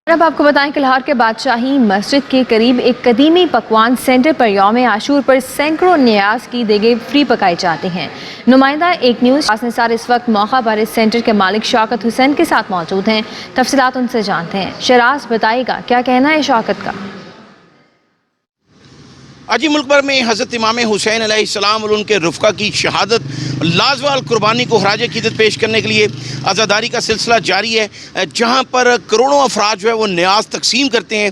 اب آپ کو بتائیں کہ لاہور کے بادشاہی مسجد کے قریب ایک قدیمی پکوان سینٹر پر یوم عاشور پر سینکڑوں نیاز کی دیگیں فری پکائی جاتی ہیں۔ نمائندہ ایک نیوز نثار اس وقت موقع پر اس سینٹر کے مالک شوکت حسین کے ساتھ موجود ہیں۔ تفصیلات ان سے جانتے ہیں۔ شراز بتائے گا کیا کہنا ہے شوکت کا۔ آج ملک بھر میں حضرت امام حسین علیہ السلام اور ان کے رفقا کی شہادت لازوال قربانی کو خراج عقیدت پیش کرنے کے لیے عزاداری کا سلسلہ جاری ہے، جہاں پر کروڑوں افراد جو ہے وہ نیاز تقسیم کرتے ہیں۔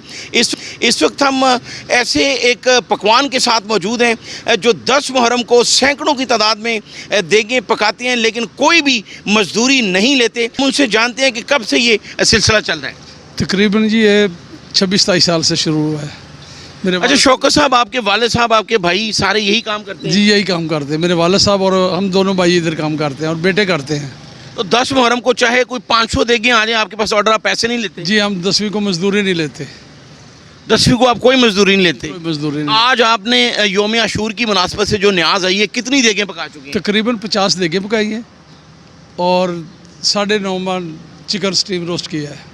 اس وقت ہم ایسے ایک پکوان کے ساتھ موجود ہیں جو 10 محرم کو سینکڑوں کی تعداد میں دیگیں پکاتے ہیں، لیکن کوئی بھی مزدوری نہیں لیتے۔ ہم ان سے جانتے ہیں کہ کب سے یہ سلسلہ چل رہا ہے۔ تقریباً جی یہ 26-27 سال سے شروع ہوا ہے۔ اچھا شوکت صاحب، آپ کے والد صاحب، آپ کے بھائی سارے یہی کام کرتے ہیں؟ جی یہی کام کرتے ہیں، میرے والد صاحب اور ہم دونوں بھائی ادھر کام کرتے ہیں اور بیٹے کرتے ہیں۔ تو 10 محرم کو چاہے کوئی 500 دیگیں آ جائیں آپ کے پاس آرڈر، آپ پیسے نہیں لیتے؟ جی ہم 10ویں کو مزدوری نہیں لیتے۔ 10ویں کو آپ کوئی مزدوری نہیں لیتے؟ کوئی مزدوری نہیں۔ آج آپ نے یوم عاشور کی مناسبت سے جو نیاز آئی ہے، کتنی دیگیں پکا چکی ہیں؟ تقریباً 50 دیگیں پکائی ہیں اور 9.5 من چکن سٹیم روسٹ کیا ہے۔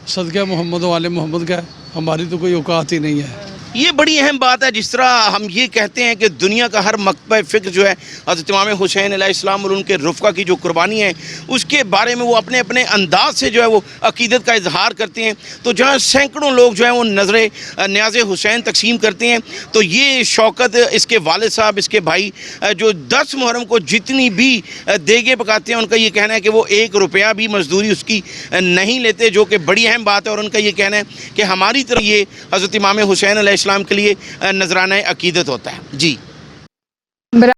صدقہ محمد و آل محمد کا ہے، ہماری تو کوئی اوقات ہی نہیں ہے۔ یہ بڑی اہم بات ہے، جس طرح ہم یہ کہتے ہیں کہ دنیا کا ہر مکتبہ فکر جو ہے حضرت امام حسین علیہ السلام اور ان کے رفقا کی جو قربانی ہے اس کے بارے میں وہ اپنے اپنے انداز سے جو ہے وہ عقیدت کا اظہار کرتے ہیں۔ تو جہاں سینکڑوں لوگ جو ہیں وہ نظر نیاز حسین تقسیم کرتے ہیں، تو یہ شوکت، اس کے والد صاحب، اس کے بھائی جو 10 محرم کو جتنی بھی دیگیں پکاتے ہیں، ان کا یہ کہنا ہے کہ وہ 1 روپیہ بھی مزدوری اس کی نہیں لیتے، جو کہ بڑی اہم بات ہے۔ اور ان کا یہ کہنا ہے کہ ہماری طرح یہ حضرت امام حسین علیہ السلام کے لیے نذرانہ عقیدت ہوتا ہے۔ جی